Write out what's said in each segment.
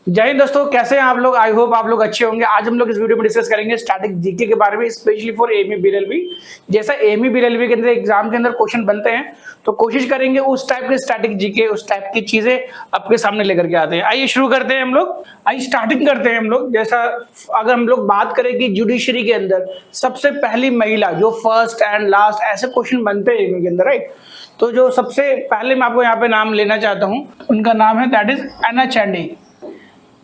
जय हिंद दोस्तों, कैसे हैं आप लोग। आई होप आप लोग अच्छे होंगे। आज हम लोग इस वीडियो में डिस्कस करेंगे स्टैटिक जीके के बारे में, स्पेशली फॉर एमई बीएलएलबी। जैसा एमई बीएलएलबी के अंदर एग्जाम के अंदर क्वेश्चन बनते हैं, तो कोशिश करेंगे उस टाइप के स्टैटिक जीके, उस टाइप की चीजें आपके सामने लेकर के आते हैं। आइए शुरू करते हैं हम लोग। आइए स्टार्टिंग करते हैं हम लोग। जैसा अगर हम लोग बात करें कि जुडिशरी के अंदर सबसे पहली महिला जो फर्स्ट एंड लास्ट, ऐसे क्वेश्चन बनते हैं एमई के अंदर, राइट। तो जो सबसे पहले मैं आपको यहाँ पे नाम लेना चाहता हूँ, उनका नाम है दैट इज एना चैंडी।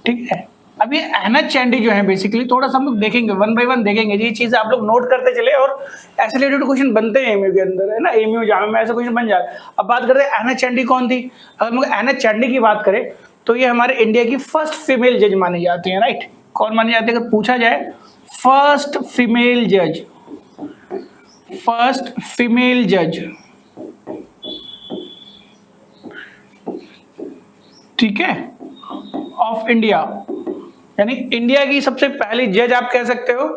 ठीक है, अभी एना चैंडी जो है बेसिकली थोड़ा सा हम लोग देखेंगे, वन बाय वन देखेंगे। ये चीज आप लोग नोट करते चले, और ऐसे रिलेटेड क्वेश्चन बनते हैं एमयू के अंदर, है ना। एमयू जामे में ऐसे क्वेश्चन बन जाए। अब बात करते हैं एना चैंडी कौन थी। अगर हम लोग एना चैंडी की बात करें तो ये हमारे इंडिया की फर्स्ट फीमेल जज मानी जाती है, राइट। कौन मानी जाती है अगर पूछा जाए, फर्स्ट फीमेल जज, फर्स्ट फीमेल जज। ठीक है, ऑफ इंडिया, यानी इंडिया की सबसे पहली जज आप कह सकते हो।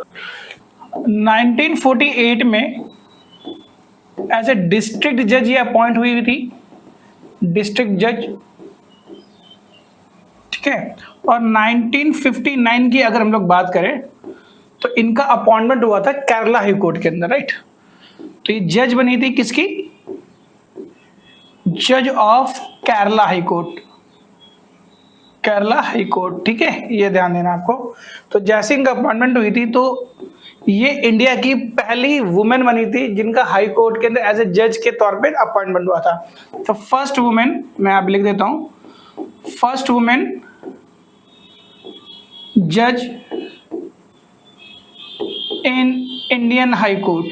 1948 में एज ए डिस्ट्रिक्ट जज ये अपॉइंट हुई थी, डिस्ट्रिक्ट जज। ठीक है, और 1959 की अगर हम लोग बात करें तो इनका अपॉइंटमेंट हुआ था केरला हाई कोर्ट के अंदर, राइट। तो ये जज बनी थी किसकी, जज of Kerala high court, Kerala high court. ठीक है, ये ध्यान देना आपको। तो जैसे इनका अपॉइंटमेंट हुई थी तो ये इंडिया की पहली वुमेन बनी थी जिनका हाई कोर्ट के अंदर एज ए जज के तौर पे अपॉइंटमेंट हुआ था। तो फर्स्ट वुमेन, मैं आप लिख देता हूं, फर्स्ट वुमेन जज इन इंडियन हाई कोर्ट।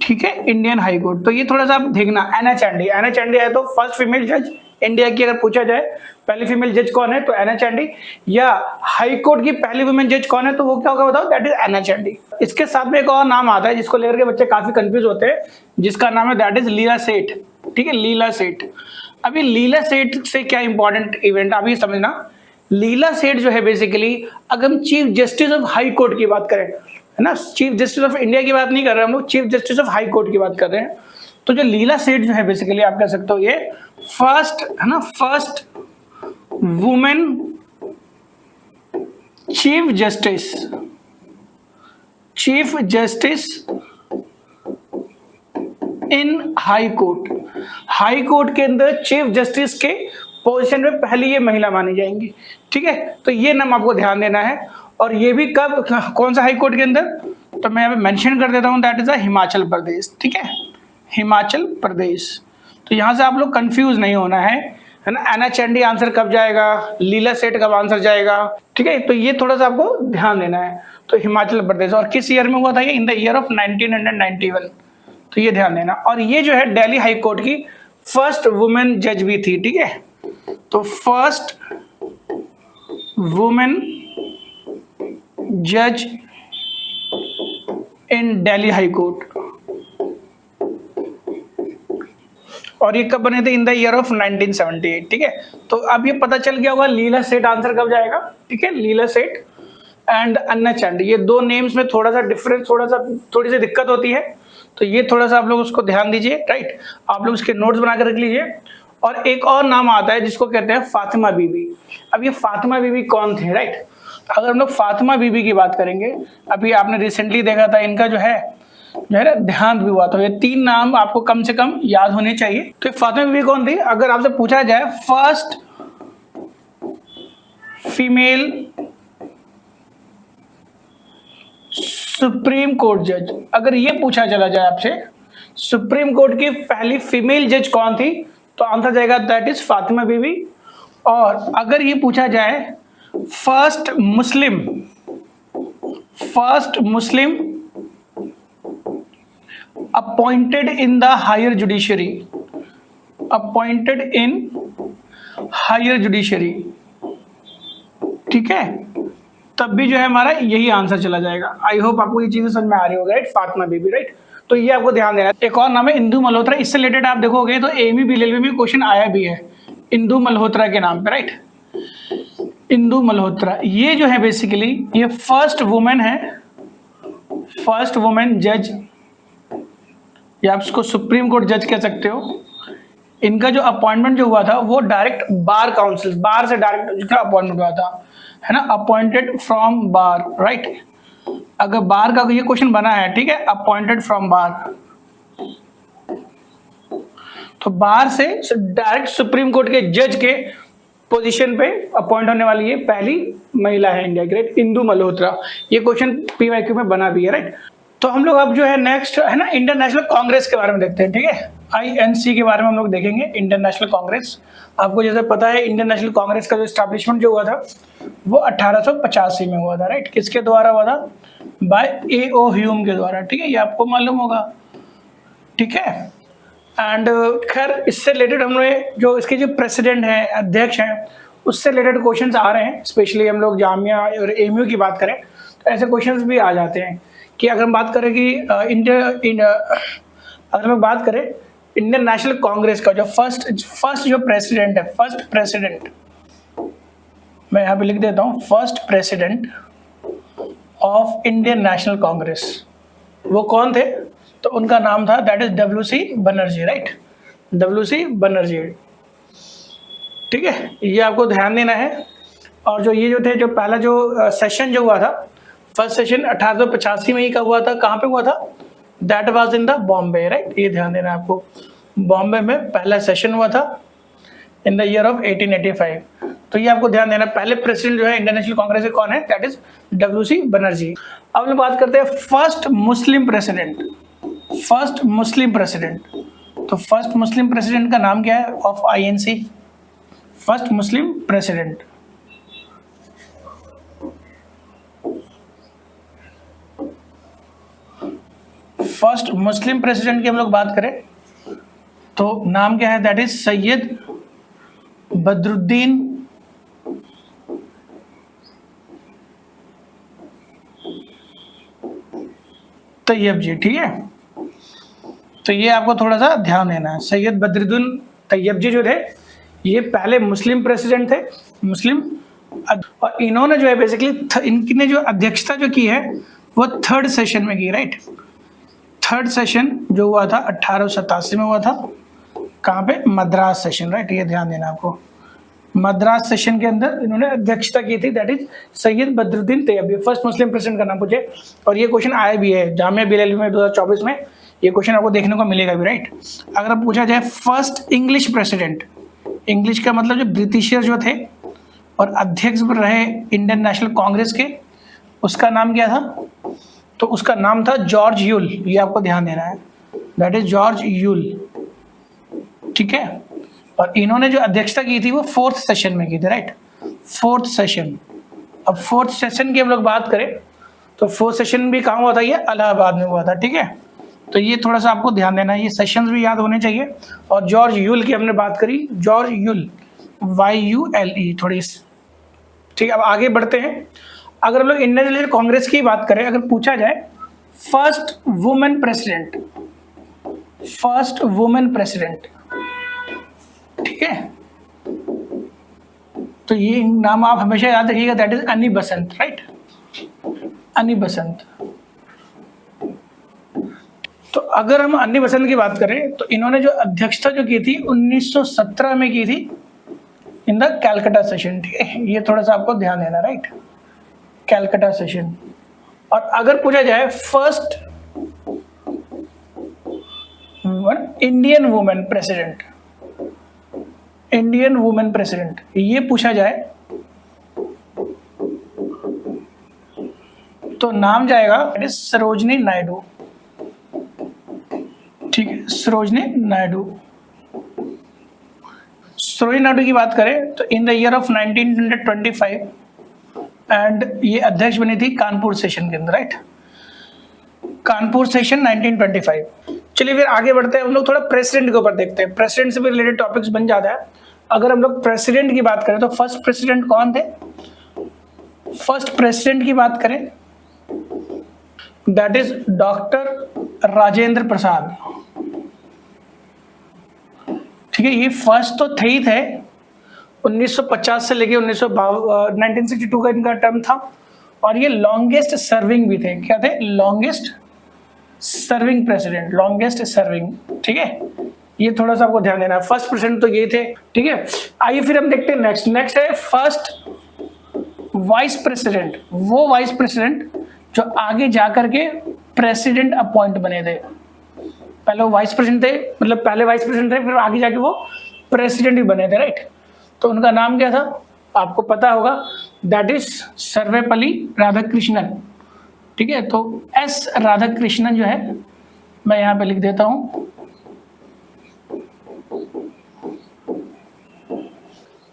ठीक है, इंडियन हाई कोर्ट। तो ये थोड़ा सा आप देखना, एना चैंडी, एना चैंडी है तो फर्स्ट फीमेल जज इंडिया की। अगर पूछा जाए पहली फीमेल जज कौन है तो एना चैंडी, या हाई कोर्ट की पहली वुमेन जज कौन है तो वो क्या होगा बताओ, दैट इज एना चैंडी। इसके साथ में एक और नाम आता है जिसको लेकर के बच्चे काफी कंफ्यूज होते हैं, जिसका नाम है दैट इज लीला सेठ। ठीक है, लीला सेठ। अभी लीला सेठ से क्या इंपॉर्टेंट इवेंट आप ये समझना। लीला सेठ जो है बेसिकली, अगर हम chief justice of high court की बात करें, है ना, चीफ जस्टिस ऑफ इंडिया की बात नहीं कर रहे हम लोग, chief justice of high court की बात कर रहे हैं। तो जो लीला सेठ जो है बेसिकली आप कह सकते हो ये फर्स्ट, है ना, first women chief justice, chief justice in high court. High court के अंदर चीफ जस्टिस के पोजीशन में पहली ये महिला मानी जाएंगी। ठीक है, तो ये नाम आपको ध्यान देना है। और ये भी कब, कौन सा हाई कोर्ट के अंदर, तो मैं यहाँ पे मेंशन कर देता हूं, दैट इज हिमाचल प्रदेश। ठीक है, हिमाचल प्रदेश। तो यहां से आप लोग कंफ्यूज नहीं होना है ना। एना चैंडी आंसर कब जाएगा, लीला सेठ कब आंसर जाएगा। ठीक है, तो ये थोड़ा सा आपको ध्यान देना है। तो हिमाचल प्रदेश, और किस ईयर में हुआ था ये, इन द ईयर ऑफ 1991। तो ये ध्यान देना। और ये जो है दिल्ली हाई कोर्ट की फर्स्ट वुमेन जज भी थी। ठीक है, तो फर्स्ट वुमेन जज इन दिल्ली हाई कोर्ट। और ये कब बने थे, इन द ईयर ऑफ 1978। ठीक है, तो अब ये पता चल गया होगा लीला सेठ आंसर कब जाएगा। ठीक है, लीला सेठ एंड अन्ना चैंडी, ये दो नेम्स में थोड़ा सा डिफरेंस, थोड़ी सी दिक्कत होती है। तो ये थोड़ा सा आप लोग उसको ध्यान दीजिए, राइट। आप लोग उसके नोट्स बनाकर रख लीजिए। और एक और नाम आता है जिसको कहते हैं फातिमा बीबी। अब ये फातिमा बीबी कौन थे, राइट। अगर हम लोग फातिमा बीबी की बात करेंगे, अभी आपने रिसेंटली देखा था इनका जो है ना देहांत भी हुआ। तो ये तीन नाम आपको कम से कम याद होने चाहिए। तो फातिमा बीबी कौन थी, अगर आपसे पूछा जाए फर्स्ट फीमेल सुप्रीम कोर्ट जज, अगर ये पूछा चला जाए आपसे सुप्रीम कोर्ट की पहली फीमेल जज कौन थी, तो आंसर जाएगा दैट इज फातिमा बीबी। और अगर ये पूछा जाए first Muslim appointed in the higher judiciary, appointed in higher judiciary, ठीक है, तब भी जो है हमारा यही आंसर चला जाएगा। आई होप आपको ये चीजें समझ में आ रही होगी, राइट, फातिमा बीबी, राइट। तो ये आपको ध्यान देना है। एक और नाम है इंदु मल्होत्रा। इससे रिलेटेड आप देखोगे तो एमई बीएलएलबी में क्वेश्चन आया भी है इंदु मल्होत्रा के नाम पे, राइट। इंदु मल्होत्रा ये जो है बेसिकली ये फर्स्ट वुमेन है, फर्स्ट वुमेन जज, या आप इसको सुप्रीम कोर्ट जज कह सकते हो, इनका जो अपॉइंटमेंट जो हुआ था वो डायरेक्ट बार काउंसिल, बार से डायरेक्ट जिनका अपॉइंटमेंट हुआ था, है ना, अपॉइंटेड फ्रॉम बार, राइट। अगर बार का ये क्वेश्चन बना है, ठीक है, अपॉइंटेड फ्रॉम बार, तो बार से डायरेक्ट सुप्रीम कोर्ट के जज के पोजीशन पे अपॉइंट होने वाली ये पहली महिला है इंडिया की, राइट, इंदु मल्होत्रा। ये क्वेश्चन पीवाईक्यू में बना भी है, राइट। तो हम लोग अब जो है नेक्स्ट है ना इंडियन नेशनल कांग्रेस के बारे में देखते हैं, ठीक है, INC के बारे में हम लोग देखेंगे। इंडियन नेशनल कांग्रेस, आपको जैसे पता है इंडियन नेशनल कांग्रेस का जो एस्टैब्लिशमेंट जो हुआ था वो 1885 में हुआ था, राइट। किसके द्वारा हुआ था? Bye A.O. ह्यूम के द्वारा, ठीक है, ये आपको मालूम होगा, ठीक है। एंड खैर इससे रिलेटेड हमने जो इसके जो प्रेसिडेंट हैं, अध्यक्ष हैं, उससे रिलेटेड क्वेश्चंस आ रहे हैं। स्पेशली हम लोग जामिया और AMU की बात करें तो ऐसे क्वेश्चंस भी आ जाते हैं कि अगर हम बात करें कि अगर हम बात करें इंडियन नेशनल कांग्रेस का जो फर्स्ट जो प्रेसिडेंट है, फर्स्ट प्रेसिडेंट, मैं यहाँ पे लिख देता हूँ, first president of Indian national Congress, वो कौन थे? तो उनका नाम था that is WC Banerjee, right, WC Banerjee, ठीक है, ये आपको ध्यान देना है। और जो ये जो थे जो पहला जो सेशन जो हुआ था, फर्स्ट सेशन 1885 में ही कब हुआ था, कहाँ पे हुआ था? That was in the Bombay, right, ये ध्यान देना है आपको, बॉम्बे में पहला सेशन हुआ था इन द ईयर ऑफ 1885। तो ये आपको ध्यान देना, पहले प्रेसिडेंट जो है इंडियन नेशनल कांग्रेस के कौन है? That is WC Banerjee. अब हम बात करते हैं first Muslim president, first Muslim president. तो फर्स्ट मुस्लिम प्रेसिडेंट का नाम क्या है of INC? First Muslim president, first Muslim president की हम लोग बात करें तो नाम क्या है? दैट इज सैयद बदरुद्दीन तैयब जी, ठीक है। तो ये आपको थोड़ा सा ध्यान देना है, सैयद बदरुद्दीन तैयब जी जो थे ये पहले मुस्लिम प्रेसिडेंट थे, मुस्लिम, और इन्होंने जो है बेसिकली इनकी ने जो अध्यक्षता जो की है वो थर्ड सेशन में की, राइट। थर्ड सेशन जो हुआ था 1887 में हुआ था, कहाँ पे? मद्रास सेशन, राइट, ये ध्यान देना आपको, मद्रास सेशन के अंदर इन्होंने अध्यक्षता की थी, that is Syed Badruddin Tyab, first Muslim president का नाम पूछे। और ये क्वेश्चन आया भी है जामिया BLLB में 2024 में, ये क्वेश्चन आपको देखने को मिलेगा भी, राइट। अगर अब पूछा जाए फर्स्ट इंग्लिश प्रेसिडेंट, इंग्लिश का मतलब जो ब्रिटिशर जो थे और अध्यक्ष रहे इंडियन नेशनल कांग्रेस के, उसका नाम क्या था? तो उसका नाम था जॉर्ज यूल, ये आपको ध्यान देना है, दैट इज जॉर्ज यूल, ठीक है। और इन्होंने जो अध्यक्षता की थी वो फोर्थ सेशन में की थी, राइट, फोर्थ सेशन। अब फोर्थ सेशन की हम लोग बात करें तो फोर्थ सेशन भी कहाँ हुआ था? ये इलाहाबाद में हुआ था, ठीक है। तो ये थोड़ा सा आपको ध्यान देना है, ये सेशंस भी याद होने चाहिए। और जॉर्ज यूल की हमने बात करी, जॉर्ज यूल, YULE, थोड़ी, ठीक है। अब आगे बढ़ते हैं। अगर हम लोग इंडियन नेशनल कांग्रेस की बात करें, अगर पूछा जाए first women president, first women president, ठीक है, तो ये नाम आप हमेशा याद रखिएगा, दैट इज अन्नी बसंत, राइट, अन्नी बसंत। तो अगर हम अन्नी बसंत की बात करें तो इन्होंने जो अध्यक्षता जो की थी 1917 में की थी इन द कैलकाटा सेशन, ठीक है, ये थोड़ा सा आपको ध्यान देना, राइट, कैलकाटा सेशन। और अगर पूछा जाए first Indian women president, Indian women president, ये पूछा जाए तो नाम जाएगा सरोजनी नायडू, ठीक है, सरोजनी नायडू। सरोजनी नायडू की बात करें तो in the year of 1925 and ये अध्यक्ष बनी थी कानपुर सेशन के अंदर, राइट, कानपुर सेशन 1925। चलिए फिर आगे बढ़ते हैं, हम लोग थोड़ा प्रेसिडेंट के ऊपर देखते हैं, प्रेसिडेंट से भी रिलेटेड टॉपिक्स बन जाता है। अगर हम लोग प्रेसिडेंट की बात करें तो फर्स्ट प्रेसिडेंट कौन थे? फर्स्ट प्रेसिडेंट की बात करें that is doctor Rajendra Prasad, ठीक है। ये फर्स्ट तो थे ही थे, 1950 से लेके 1962 का इनका टर्म था, और ये लॉन्गेस्ट सर्विंग भी थे। क्या थे? Longest serving president, longest serving, ठीक है, ये थोड़ा सा आपको ध्यान देना है। फर्स्ट प्रेसिडेंट तो ये थे, ठीक है। आइए फिर हम देखते हैं नेक्स्ट है फर्स्ट वाइस प्रेसिडेंट। वो वाइस प्रेसिडेंट जो आगे जाकर के प्रेसिडेंट अपॉइंट बने थे। पहले वो वाइस प्रेसिडेंट थे, मतलब पहले वाइस प्रेसिडेंट थे, फिर आगे जाके वो प्रेसिडेंट भी बने थे, राइट। तो उनका नाम क्या था आपको पता होगा, दैट इज सर्वपल्ली राधाकृष्णन, ठीक है। तो एस राधाकृष्णन जो है मैं यहाँ पे लिख देता हूँ।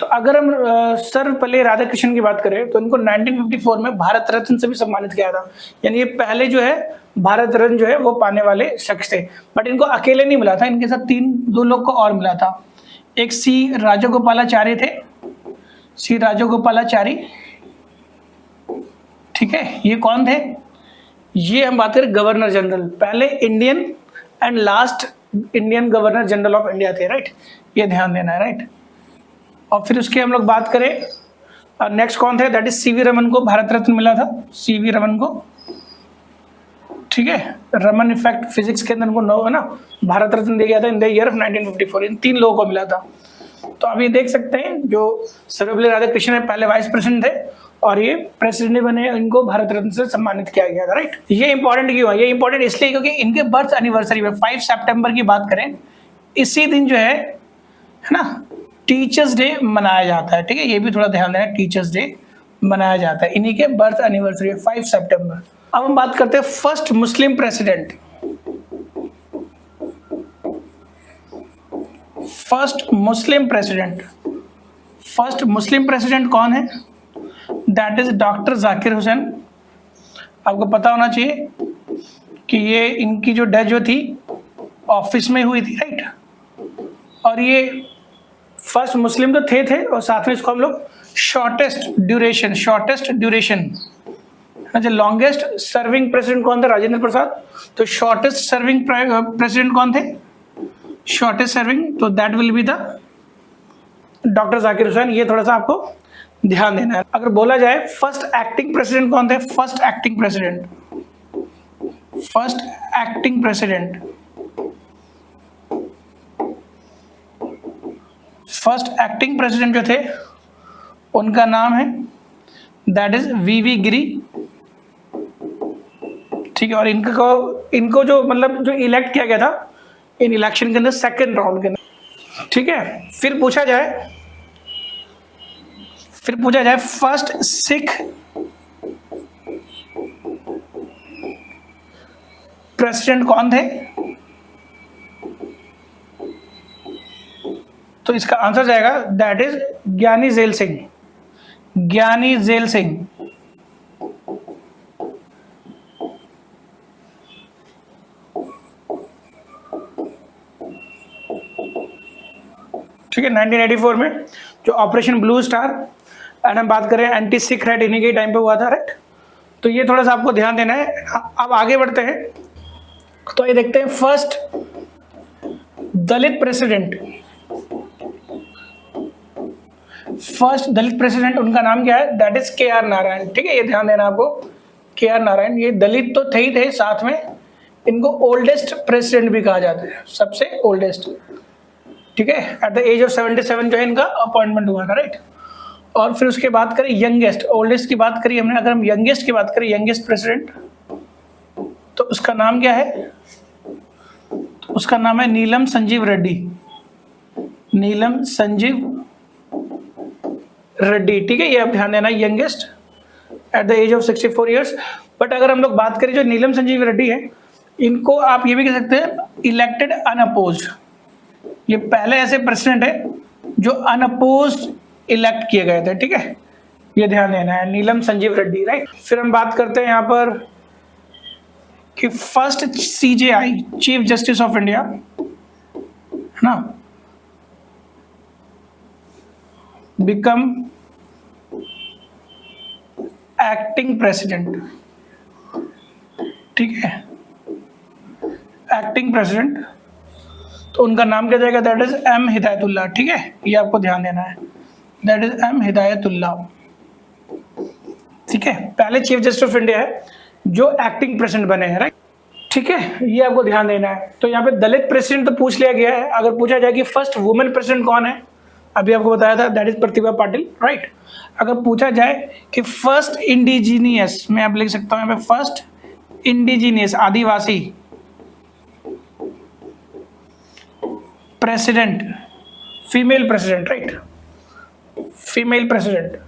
तो अगर हम सर्वपल्ली राधाकृष्णन की बात करें तो इनको 1954 में भारत रत्न से भी सम्मानित किया था। यानी ये पहले जो है भारत रत्न जो है वो पाने वाले शख्स थे। बट इनको अकेले नहीं मिला था, इनके साथ दो लोग को और मिला था। एक सी राजगोपालाचारी थे, सी राजगोपालाचारी, ठीक है। ये कौन थे? ये हम बात करें गवर्नर जनरल, पहले Indian and last Indian governor general of India थे, राइट। ये ध्यान देना है, राइट। और फिर उसके हम लोग बात करें नेक्स्ट कौन थे, दैट इज सीवी रमन को भारत रत्न मिला था, सीवी रमन को, ठीक है। रमन इफेक्ट फिजिक्स के अंदर उनको नो है ना भारत रत्न दिया गया था इन द ईयर ऑफ 1954। इन 3 लोगों को मिला था। तो आप ये देख सकते हैं जो सर्वपल्ली राधाकृष्णन है पहले वाइस प्रेसिडेंट थे और ये प्रेसिडेंट बने, इनको भारत रत्न से सम्मानित किया गया था, राइट। ये इंपॉर्टेंट क्यों है? ये इंपॉर्टेंट इसलिए क्योंकि इनके बर्थ एनिवर्सरी में 5 सितंबर की बात करें, इसी दिन जो है ना टीचर्स डे मनाया जाता है, ठीक है। ये भी थोड़ा ध्यान देना, टीचर्स डे मनाया जाता है, इन्हीं के बर्थ एनिवर्सरी 5 सितंबर। अब हम बात करते हैं first Muslim president. First Muslim president कौन है? That is doctor Zakir Hussain. आपको पता होना चाहिए कि ये इनकी जो डेथ जो थी ऑफिस में हुई थी, राइट। और ये फर्स्ट मुस्लिम तो थे और साथ में इसको हम लोग शॉर्टेस्ट ड्यूरेशन जो लॉन्गेस्ट सर्विंग प्रेसिडेंट कौन था? राजेंद्र प्रसाद। तो शॉर्टेस्ट सर्विंग प्रेसिडेंट कौन थे? शॉर्टेस्ट सर्विंग, तो that will be the doctor Zakir Hussain. ये थोड़ा सा आपको ध्यान देना है। अगर बोला जाए फर्स्ट एक्टिंग प्रेसिडेंट कौन थे? फर्स्ट एक्टिंग प्रेसिडेंट जो थे उनका नाम है दैट इज वीवी गिरी, ठीक है। और इनको जो मतलब जो इलेक्ट किया गया था इन इलेक्शन के अंदर सेकंड राउंड के अंदर, ठीक है। फिर पूछा जाए फर्स्ट सिख प्रेसिडेंट कौन थे? तो इसका आंसर जाएगा दैट इज ज्ञानी झैल सिंह। ठीक है, 1984 में जो ऑपरेशन ब्लू स्टार एंड हम बात करें एंटी सिख रेड इन्हीं के टाइम पे हुआ था, राइट। तो ये थोड़ा सा आपको ध्यान देना है। अब आगे बढ़ते हैं तो ये देखते हैं फर्स्ट दलित प्रेसिडेंट उनका नाम क्या है? दैट इज KR नारायण, ठीक है। ये ध्यान देना आपको, KR नारायण। ये दलित तो थे ही थे, साथ में इनको ओल्डेस्ट प्रेसिडेंट भी कहा जाता है, सबसे ओल्डेस्ट, ठीक है। एट द एज ऑफ 77 जो है इनका अपॉइंटमेंट हुआ था, राइट। और फिर उसके बात करें यंगेस्ट, ओल्डेस्ट की बात करी हमने, अगर हम यंगेस्ट की बात करें, यंगेस्ट प्रेसिडेंट, तो उसका नाम क्या है? तो उसका नाम है नीलम संजीव रेड्डी, ठीक है। ये आप ध्यान देना, youngest at the age of 64 years. But अगर हम लोग बात करें जो नीलम संजीव रेड्डी है, इनको आप ये भी कह सकते हैं इलेक्टेड अनअपोज्ड। ये पहले ऐसे प्रेसिडेंट है जो अनअपोज्ड इलेक्ट किए गए थे, ठीक है। ये ध्यान देना है, नीलम संजीव रेड्डी, राइट। फिर हम बात करते हैं यहाँ पर कि first CJI chief justice of India, है ना, बिकम एक्टिंग प्रेसिडेंट, ठीक है, एक्टिंग प्रेसिडेंट। तो उनका नाम क्या जाएगा? दैट इज M हिदायतुल्लाह, ठीक है। ये आपको ध्यान देना है, दैट इज M हिदायतुल्लाह, ठीक है। पहले चीफ जस्टिस ऑफ इंडिया है जो एक्टिंग प्रेसिडेंट बने हैं, राइट। ठीक है, ये आपको ध्यान देना है। तो यहाँ पे दलित प्रेसिडेंट तो पूछ लिया गया है। अगर पूछा जाए कि फर्स्ट वुमेन प्रेसिडेंट कौन है, अभी आपको बताया था, that is Pratibha Patil, right. अगर पूछा जाए कि फर्स्ट इंडिजीनियस, मैं आप लिख सकता हूँ यहाँ पे फर्स्ट इंडिजीनियस आदिवासी president, female president, right, female president,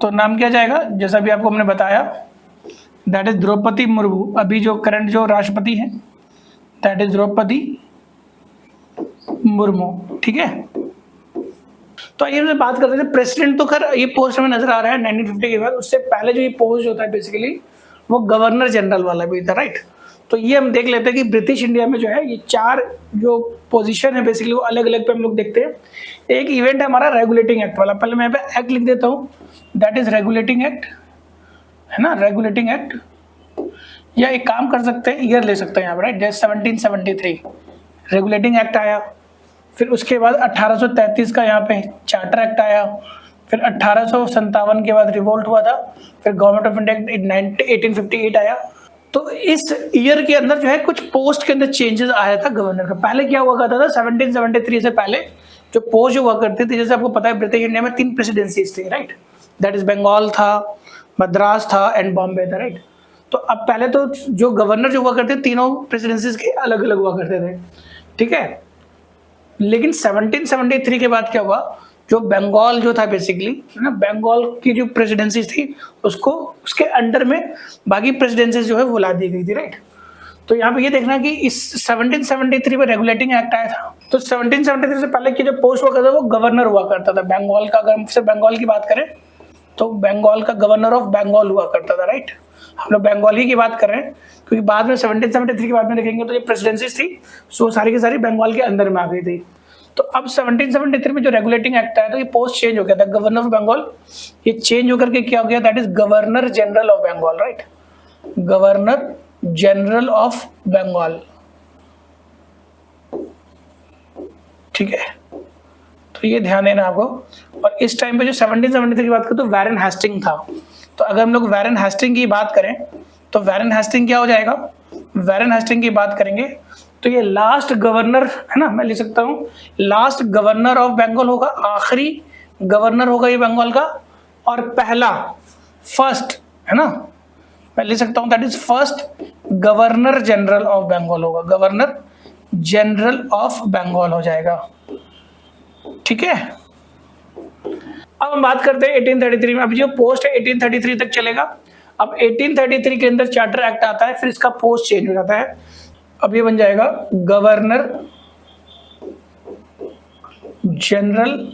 तो नाम क्या जाएगा, जैसा भी आपको हमने बताया, दैट इज द्रौपदी मुर्मू। अभी जो करंट जो राष्ट्रपति हैं दैट इज द्रौपदी मुर्मू, ठीक है। तो आइए हमसे बात करते थे प्रेसिडेंट। तो खैर ये पोस्ट हमें नजर आ रहा है 1950 के बाद। उससे पहले जो ये पोस्ट होता है बेसिकली वो गवर्नर जनरल वाला भी था, राइट। तो ये हम देख लेते हैं कि ब्रिटिश इंडिया में जो है ये 4 जो पोजीशन है बेसिकली वो अलग अलग पे हम लोग देखते हैं। एक इवेंट है हमारा रेगुलेटिंग एक्ट वाला, पहले मैं यहाँ पे एक्ट लिख देता हूँ, दैट इज रेगुलेटिंग एक्ट, है ना, रेगुलेटिंग एक्ट। या एक काम कर सकते हैं, ईयर ले सकते हैं यहाँ पे, राइट, जैसे 1773 रेगुलेटिंग एक्ट आया। फिर उसके बाद 1833 का यहाँ पे चार्टर एक्ट आया। फिर 1857 के बाद रिवोल्ट हुआ था। फिर गवर्नमेंट ऑफ इंडिया 1858 आया। तो इस ईयर के अंदर जो है कुछ पोस्ट के अंदर चेंजेस आया था गवर्नर का। पहले क्या हुआ करता था 1773 से पहले जो पोस्ट हुआ करती थी, जैसे आपको पता है ब्रिटिश इंडिया में 3 प्रेसिडेंसीज थी, राइट, दैट इज बंगाल था, मद्रास था एंड बॉम्बे था, राइट। तो अब पहले तो जो गवर्नर जो हुआ करते तीनों प्रेसिडेंसीज के अलग अलग हुआ करते थे, ठीक है। लेकिन 1773 के बाद क्या हुआ, जो बंगाल जो था बेसिकली, है ना, बंगाल की जो प्रेसिडेंसी थी उसको उसके अंडर में बाकी प्रेसिडेंसीज जो है वो ला दी गई थी, राइट। तो यहाँ पे ये देखना कि इस 1773 में रेगुलेटिंग एक्ट आया था। तो 1773 से पहले की जो पोस्ट हुआ करता था वो गवर्नर हुआ करता था बंगाल का। अगर हम सिर्फ बंगाल की बात करें तो बंगाल का गवर्नर ऑफ बंगाल हुआ करता था, राइट। हम लोग बंगाली की बात कर रहे हैं क्योंकि बाद में 1773 के बाद में देखेंगे तो ये प्रेसिडेंसी थी सो सारी की सारी बंगाल के अंदर में आ गई थी। तो अब 1773 में जो रेगुलेटिंग एक्ट आया तो ये पोस्ट चेंज हो गया था, गवर्नर ऑफ बंगाल ये चेंज होकर के क्या हो गया, that is governor general of Bengal, right, governor general of Bengal, ठीक है। तो ये ध्यान देना आपको। और इस टाइम पे जो 1773 की बात करें तो वैरन हेस्टिंग था। तो अगर हम लोग वैरन हेस्टिंग की बात करें तो वैरन हेस्टिंग क्या हो जाएगा, वैरन हेस्टिंग की बात करेंगे तो ये लास्ट गवर्नर है ना, मैं लिख सकता हूँ लास्ट गवर्नर ऑफ बंगाल होगा, आखिरी गवर्नर होगा ये बंगाल का। और पहला फर्स्ट है ना, मैं लिख सकता हूँ that is first governor general of Bengal होगा, गवर्नर जनरल ऑफ बंगाल हो जाएगा, ठीक है। अब हम बात करते हैं 1833 में। अभी जो पोस्ट है 1833 तक चलेगा। अब 1833 के अंदर चार्टर एक्ट आता है, फिर इसका पोस्ट चेंज हो जाता है। अब ये बन जाएगा गवर्नर जनरल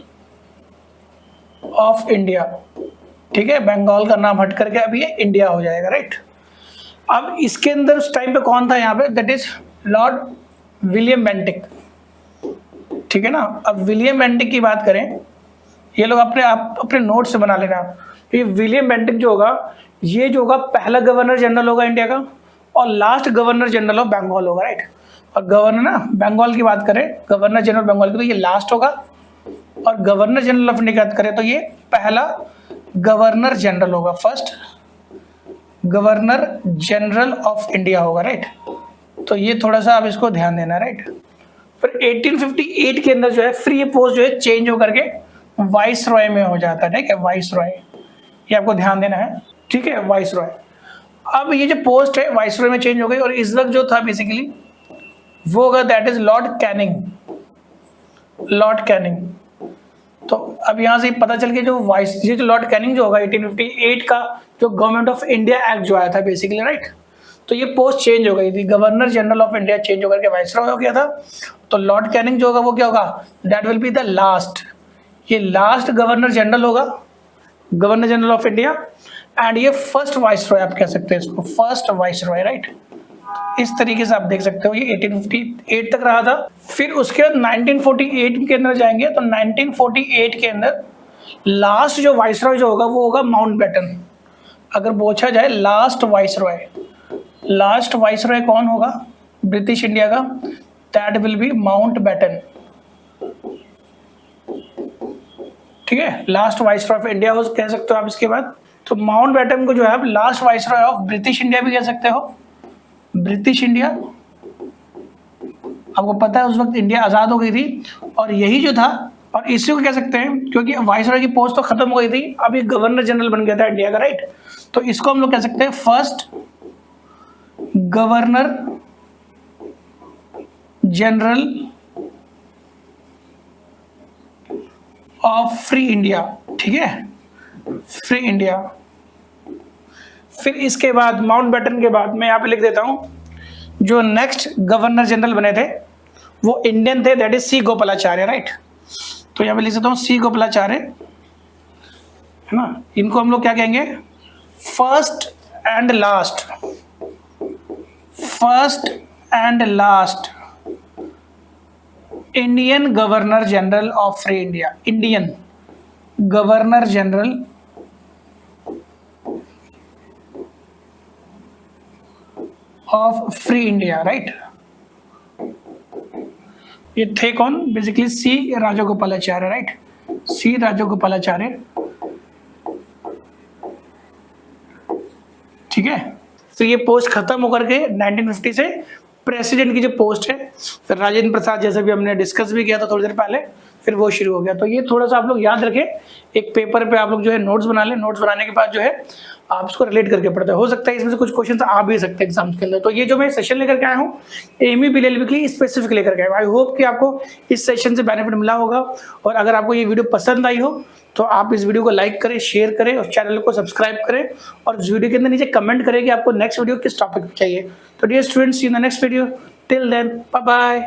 ऑफ इंडिया, ठीक है। बंगाल का नाम हट करके अब ये इंडिया हो जाएगा, राइट। अब इसके अंदर उस टाइम पे कौन था यहाँ पे, that is Lord William Bentinck, ठीक है ना। अब विलियम बेंटिक की बात करें, ये लोग अपने नोट से बना लेना। ये विलियम बेंटिक जो होगा ये जो होगा पहला गवर्नर जनरल होगा इंडिया का और last governor general of Bengal होगा, राइट। और गवर्नर ना बंगाल की बात करें, गवर्नर जनरल बंगाल की, तो ये लास्ट होगा। और गवर्नर जनरल ऑफ इंडिया की बात करें तो ये पहला गवर्नर जनरल होगा, first governor general of India होगा, राइट। तो ये थोड़ा सा आप इसको ध्यान देना, राइट। फिर 1858 के अंदर जो है फ्री पोस्ट जो है चेंज होकर के वाइस रॉय में हो जाता है, ठीक है, वाइस रॉय, ये आपको ध्यान देना है, ठीक है, वाइस रॉय। अब ये जो पोस्ट है वाइस रॉय में चेंज हो गई और इस वक्त जो था बेसिकली वो होगा that is Lord Canning, Lord Canning. तो अब यहाँ से पता चल गया जो वाइस ये जो लॉर्ड कैनिंग जो होगा 1858 का जो गवर्नमेंट ऑफ इंडिया एक्ट जो आया था बेसिकली, राइट। तो ये पोस्ट चेंज हो गई थी, governor general of India change होकर के वाइसरॉय हो गया था। तो लॉर्ड कैनिंग जो होगा वो क्या होगा, that will be the last, ये लास्ट गवर्नर जनरल होगा, governor general of India. And ये फर्स्ट वाइसरॉय आप कह सकते हैं इसको, फर्स्ट वाइसरॉय, राइट। इस तरीके से आप देख सकते हो ये 1858 तक रहा था। फिर उसके बाद 1948 के अंदर जाएंगे तो 1948 के अंदर लास्ट जो वाइसरॉय जो होगा वो होगा माउंटबेटन। अगर पूछा जाए लास्ट वाइसरॉय, लास्ट वाइसरॉय कौन होगा ब्रिटिश इंडिया का, दैट विल बी माउंटबेटन, ठीक है, लास्ट वाइसरॉय ऑफ इंडिया हो कह सकते हो आप इसके बाद। तो माउंट बैटन को जो है आप last viceroy of British India भी कह सकते हो, ब्रिटिश इंडिया। आपको पता है उस वक्त इंडिया आजाद हो गई थी और यही जो था, और इसी को कह सकते हैं क्योंकि वाइसरॉय की पोस्ट तो खत्म हो गई थी, अब ये गवर्नर जनरल बन गया था इंडिया का, राइट। तो इसको हम लोग कह सकते हैं first governor general of free India, ठीक है, फ्री इंडिया। फिर इसके बाद माउंट बैटन के बाद मैं यहाँ पे लिख देता हूं, जो नेक्स्ट गवर्नर जनरल बने थे वो इंडियन थे, that is C Gopalachari, right. तो यहाँ पे लिख देता हूं सी गोपालाचार्य, है ना। इनको हम लोग क्या कहेंगे, first and last, first and last Indian governor general of free India, Indian governor general of free India, right. ये थे कौन, बेसिकली सी राजगोपालाचार्य, राइट, सी राजगोपालाचार्य, ठीक है। फिर ये पोस्ट खत्म होकर के 1950 से प्रेसिडेंट की जो पोस्ट है, फिर राजेंद्र प्रसाद जैसे भी हमने डिस्कस भी किया था थोड़ी देर पहले, फिर वो शुरू हो गया। तो ये थोड़ा सा आप लोग याद रखें, एक पेपर पे आप लोग जो है नोट्स बना लें, नोट्स बनाने के बाद जो है आप उसको रिलेट करके पढ़ते हो सकता है इसमें से कुछ क्वेश्चन आ भी सकते हैं एग्जाम्स के अंदर। तो ये जो मैं सेशन लेकर के आया हूँ एमी BLLB के लिए स्पेसिफिक लेकर के आया हूँ। आई होप कि आपको इस सेशन से बेनिफिट मिला होगा, और अगर आपको ये वीडियो पसंद आई हो तो आप इस वीडियो को लाइक करें, शेयर करें और चैनल को सब्सक्राइब करें, और इस वीडियो के अंदर नीचे कमेंट करें कि आपको नेक्स्ट वीडियो किस टॉपिक पे चाहिए। तो dear students, see in the next video, till then bye bye.